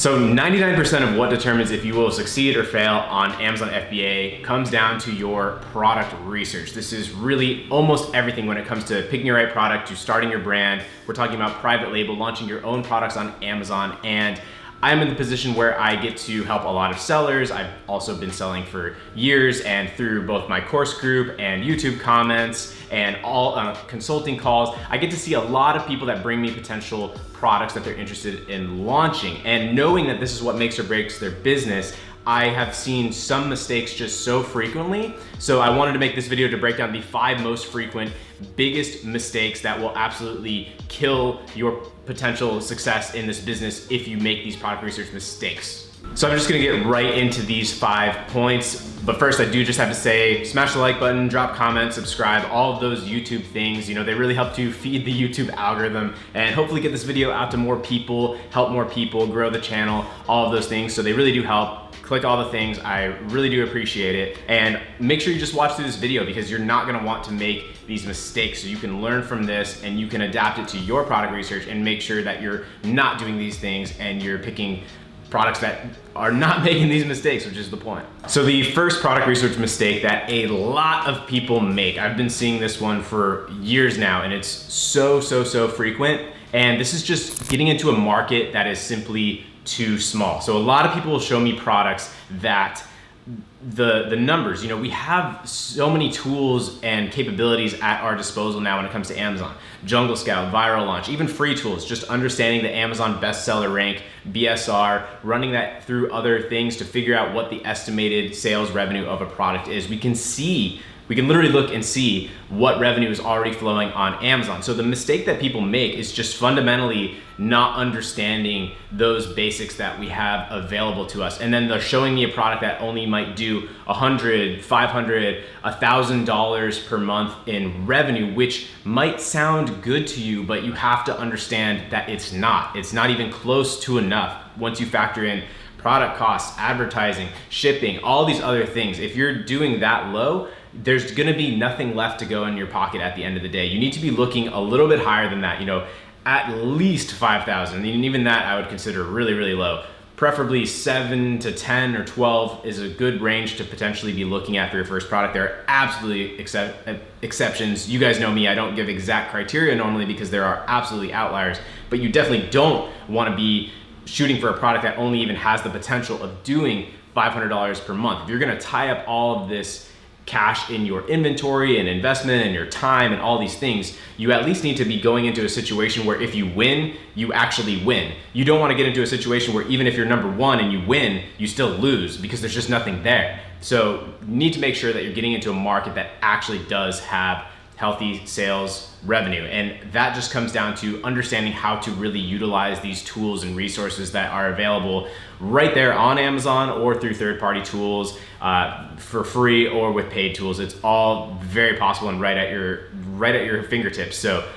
So 99% of what determines if you will succeed or fail on Amazon FBA comes down to your product research. This is really almost everything when it comes to picking your right product, to starting your brand. We're talking about private label, launching your own products on Amazon, and I'm in the position where I get to help a lot of sellers. I've also been selling for years, and through both my course group and YouTube comments and all consulting calls, I get to see a lot of people that bring me potential products that they're interested in launching. And knowing that this is what makes or breaks their business, I have seen some mistakes just so frequently. So I wanted to make this video to break down the 5 most frequent, biggest mistakes that will absolutely kill your potential success in this business if you make these product research mistakes. So I'm just gonna get right into these 5 points. But first, I do just have to say, smash the like button, drop comments, subscribe, all of those YouTube things. You know, they really help to feed the YouTube algorithm and hopefully get this video out to more people, help more people, grow the channel, all of those things. So they really do help. Click all the things, I really do appreciate it. And make sure you just watch through this video because you're not gonna want to make these mistakes. So you can learn from this and you can adapt it to your product research and make sure that you're not doing these things and you're picking products that are not making these mistakes, which is the point. So the first product research mistake that a lot of people make, I've been seeing this one for years now, and it's so frequent. And this is just getting into a market that is simply too small. So a lot of people will show me products that the numbers, you know, we have so many tools and capabilities at our disposal now when it comes to Amazon. Jungle Scout, Viral Launch, even free tools, just understanding the Amazon bestseller rank, BSR, running that through other things to figure out what the estimated sales revenue of a product is. We can literally look and see what revenue is already flowing on Amazon. So the mistake that people make is just fundamentally not understanding those basics that we have available to us. And then they're showing me a product that only might do $100, $500, $1,000 per month in revenue, which might sound good to you, but you have to understand that it's not. It's not even close to enough once you factor in product costs, advertising, shipping, all these other things. If you're doing that low, there's gonna be nothing left to go in your pocket at the end of the day. You need to be looking a little bit higher than that, you know, at least 5,000. And even that I would consider really low. Preferably 7 to 10 or 12 is a good range to potentially be looking at for your first product. There are absolutely exceptions. You guys know me, I don't give exact criteria normally because there are absolutely outliers, but you definitely don't wanna be shooting for a product that only even has the potential of doing $500 per month. If you're gonna tie up all of this cash in your inventory and investment and your time and all these things, you at least need to be going into a situation where if you win, you actually win. You don't want to get into a situation where even if you're number 1 and you win, you still lose because there's just nothing there. So you need to make sure that you're getting into a market that actually does have healthy sales revenue. And that just comes down to understanding how to really utilize these tools and resources that are available right there on Amazon or through third-party tools for free or with paid tools. It's all very possible and right at your fingertips. So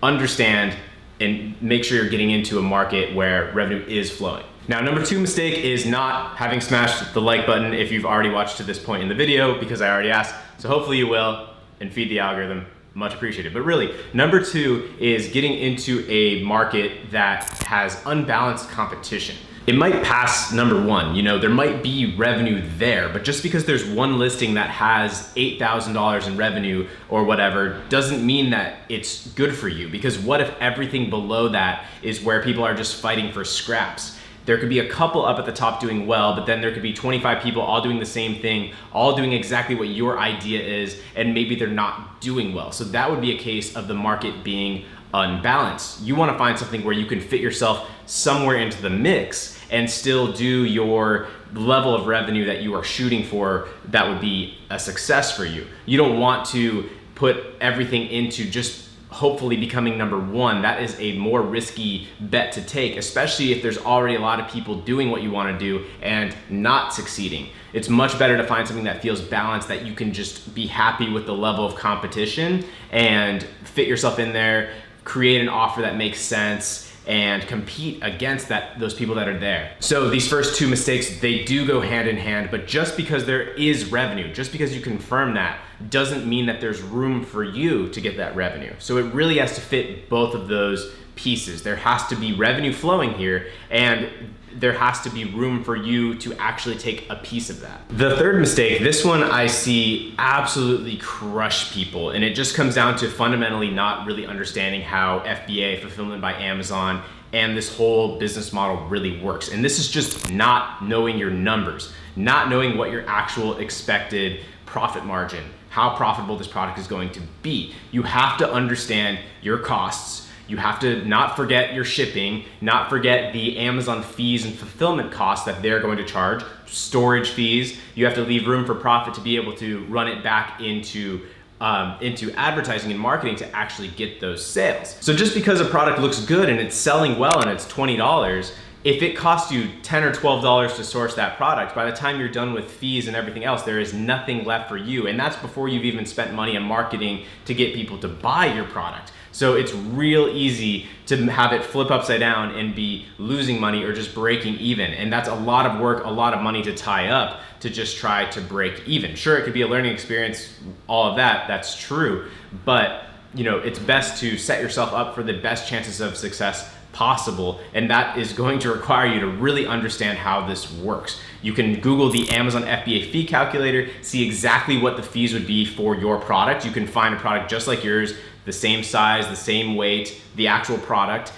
understand and make sure you're getting into a market where revenue is flowing. Now, number 2 mistake is not having smashed the like button if you've already watched to this point in the video, because I already asked. So hopefully you will, and feed the algorithm, much appreciated. But really, number 2 is getting into a market that has unbalanced competition. It might pass number 1, you know, there might be revenue there, but just because there's one listing that has $8,000 in revenue or whatever, doesn't mean that it's good for you. Because what if everything below that is where people are just fighting for scraps? There could be a couple up at the top doing well, but then there could be 25 people all doing the same thing, all doing exactly what your idea is, and maybe they're not doing well. So that would be a case of the market being unbalanced. You want to find something where you can fit yourself somewhere into the mix and still do your level of revenue that you are shooting for that would be a success for you. You don't want to put everything into just hopefully becoming number 1. That is a more risky bet to take, especially if there's already a lot of people doing what you want to do and not succeeding. It's much better to find something that feels balanced, that you can just be happy with the level of competition and fit yourself in there, create an offer that makes sense, and compete against those people that are there. So these first 2 mistakes, they do go hand in hand, but just because there is revenue, just because you confirm that, doesn't mean that there's room for you to get that revenue. So it really has to fit both of those pieces. There has to be revenue flowing here, and there has to be room for you to actually take a piece of that. The third mistake, this one I see absolutely crush people, and it just comes down to fundamentally not really understanding how FBA, fulfillment by Amazon, and this whole business model really works. And this is just not knowing your numbers, not knowing what your actual expected profit margin, how profitable this product is going to be. You have to understand your costs. You have to not forget your shipping, not forget the Amazon fees and fulfillment costs that they're going to charge, storage fees. You have to leave room for profit to be able to run it back into advertising and marketing to actually get those sales. So just because a product looks good and it's selling well and it's $20, if it costs you $10 or $12 to source that product, by the time you're done with fees and everything else, there is nothing left for you. And that's before you've even spent money on marketing to get people to buy your product. So it's real easy to have it flip upside down and be losing money or just breaking even. And that's a lot of work, a lot of money to tie up to just try to break even. Sure, it could be a learning experience, all of that, that's true. But it's best to set yourself up for the best chances of success possible, and that is going to require you to really understand how this works. You can Google the Amazon FBA fee calculator, see exactly what the fees would be for your product. You can find a product just like yours, the same size, the same weight, the actual product,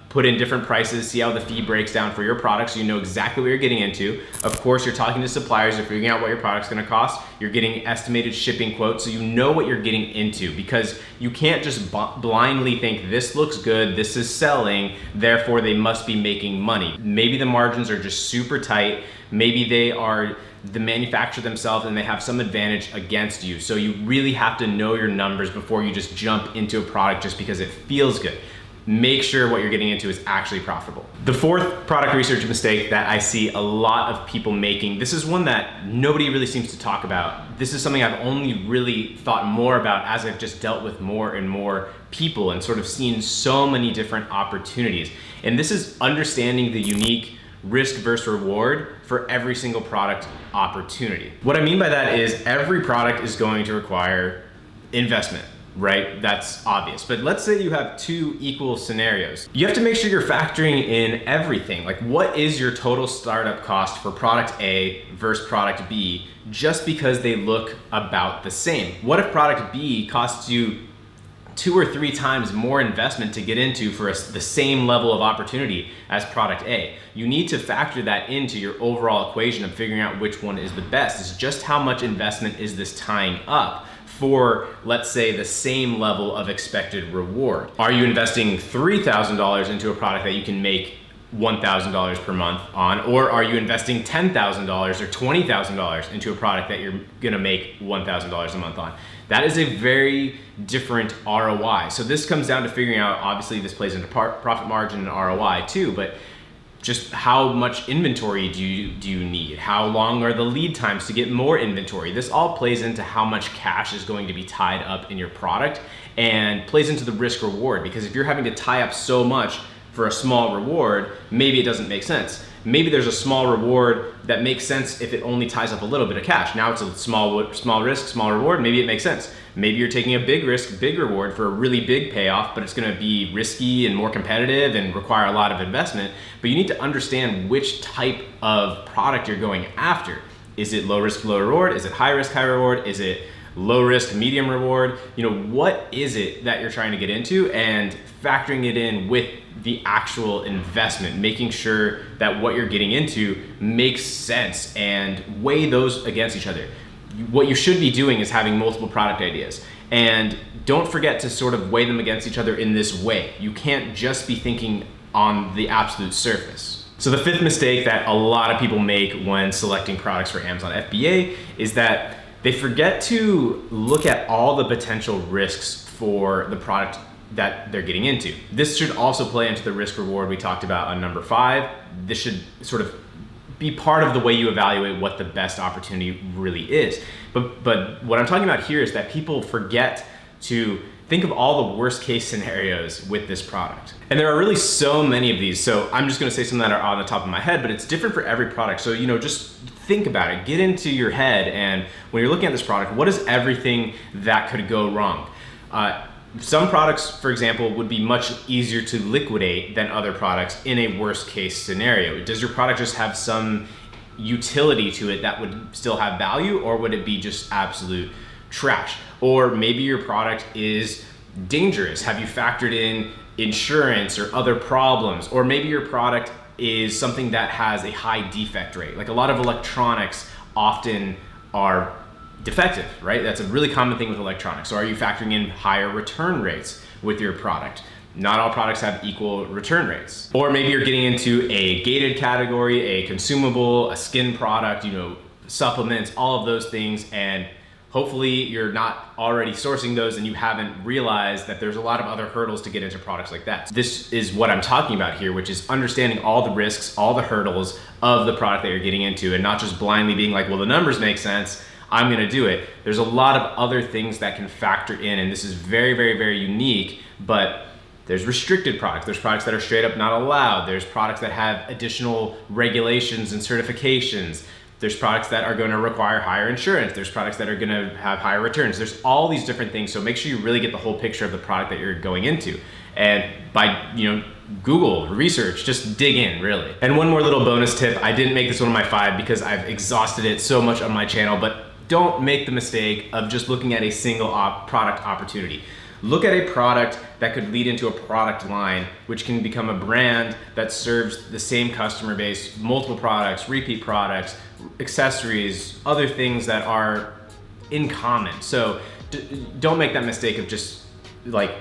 put in different prices, see how the fee breaks down for your product so you know exactly what you're getting into. Of course, you're talking to suppliers, you're figuring out what your product's gonna cost, you're getting estimated shipping quotes so you know what you're getting into, because you can't just blindly think this looks good, this is selling, therefore they must be making money. Maybe the margins are just super tight, maybe they are the manufacturer themselves and they have some advantage against you. So you really have to know your numbers before you just jump into a product just because it feels good. Make sure what you're getting into is actually profitable. The fourth product research mistake that I see a lot of people making, this is one that nobody really seems to talk about. This is something I've only really thought more about as I've just dealt with more and more people and sort of seen so many different opportunities. And this is understanding the unique risk versus reward for every single product opportunity. What I mean by that is every product is going to require investment, right? That's obvious. But let's say you have two equal scenarios. You have to make sure you're factoring in everything. Like, what is your total startup cost for product A versus product B, just because they look about the same? What if product B costs you 2 or 3 times more investment to get into for the same level of opportunity as product A? You need to factor that into your overall equation of figuring out which one is the best. It's just how much investment is this tying up for, let's say, the same level of expected reward. Are you investing $3,000 into a product that you can make $1,000 per month on, or are you investing $10,000 or $20,000 into a product that you're gonna make $1,000 a month on? That is a very different ROI. So this comes down to figuring out, obviously this plays into profit margin and ROI too, but just how much inventory do you need? How long are the lead times to get more inventory? This all plays into how much cash is going to be tied up in your product and plays into the risk reward, because if you're having to tie up so much for a small reward, maybe it doesn't make sense. Maybe there's a small reward that makes sense if it only ties up a little bit of cash. Now it's a small risk, small reward, maybe it makes sense. Maybe you're taking a big risk, big reward for a really big payoff, but it's gonna be risky and more competitive and require a lot of investment. But you need to understand which type of product you're going after. Is it low risk, low reward? Is it high risk, high reward? Is it low risk, medium reward? What is it that you're trying to get into, and factoring it in with the actual investment, making sure that what you're getting into makes sense and weigh those against each other. What you should be doing is having multiple product ideas, and don't forget to sort of weigh them against each other in this way. You can't just be thinking on the absolute surface. So the fifth mistake that a lot of people make when selecting products for Amazon FBA is that they forget to look at all the potential risks for the product that they're getting into. This should also play into the risk reward we talked about on number 5. This should sort of be part of the way you evaluate what the best opportunity really is. But what I'm talking about here is that people forget to think of all the worst case scenarios with this product. And there are really so many of these. So I'm just gonna say some that are on the top of my head, but it's different for every product. So, just think about it, get into your head, and when you're looking at this product, what is everything that could go wrong? Some products, for example, would be much easier to liquidate than other products in a worst case scenario. Does your product just have some utility to it that would still have value, or would it be just absolute trash? Or maybe your product is dangerous. Have you factored in insurance or other problems? Or maybe your product is something that has a high defect rate. Like a lot of electronics often are defective, right? That's a really common thing with electronics. So are you factoring in higher return rates with your product? Not all products have equal return rates. Or maybe you're getting into a gated category, a consumable, a skin product, supplements, all of those things, and hopefully you're not already sourcing those and you haven't realized that there's a lot of other hurdles to get into products like that. This is what I'm talking about here, which is understanding all the risks, all the hurdles of the product that you're getting into, and not just blindly being like, well, the numbers make sense, I'm gonna do it. There's a lot of other things that can factor in, and this is very, very, very unique, but there's restricted products. There's products that are straight up not allowed. There's products that have additional regulations and certifications. There's products that are gonna require higher insurance. There's products that are gonna have higher returns. There's all these different things. So make sure you really get the whole picture of the product that you're going into. And by, Google, research, just dig in, really. And one more little bonus tip. I didn't make this one of my 5 because I've exhausted it so much on my channel, but don't make the mistake of just looking at a single product opportunity. Look at a product that could lead into a product line, which can become a brand that serves the same customer base, multiple products, repeat products, accessories, other things that are in common. So don't make that mistake of just like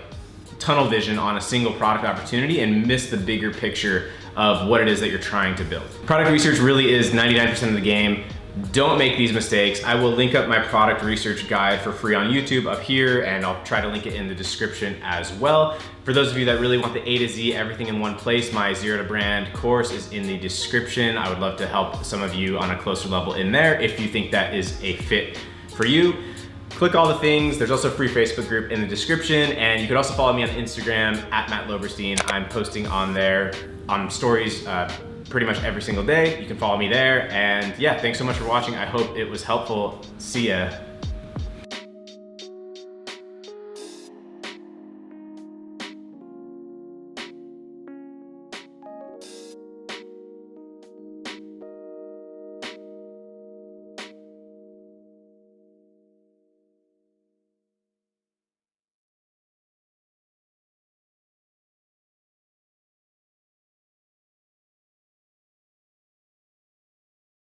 tunnel vision on a single product opportunity and miss the bigger picture of what it is that you're trying to build. Product research really is 99% of the game. Don't make these mistakes. I will link up my product research guide for free on YouTube up here, and I'll try to link it in the description as well. For those of you that really want the A to Z, everything in one place, my Zero to Brand course is in the description. I would love to help some of you on a closer level in there if you think that is a fit for you. Click all the things. There's also a free Facebook group in the description, and you can also follow me on Instagram at Matt Loberstein. I'm posting on there on stories pretty much every single day. You can follow me there. And yeah, thanks so much for watching. I hope it was helpful. See ya.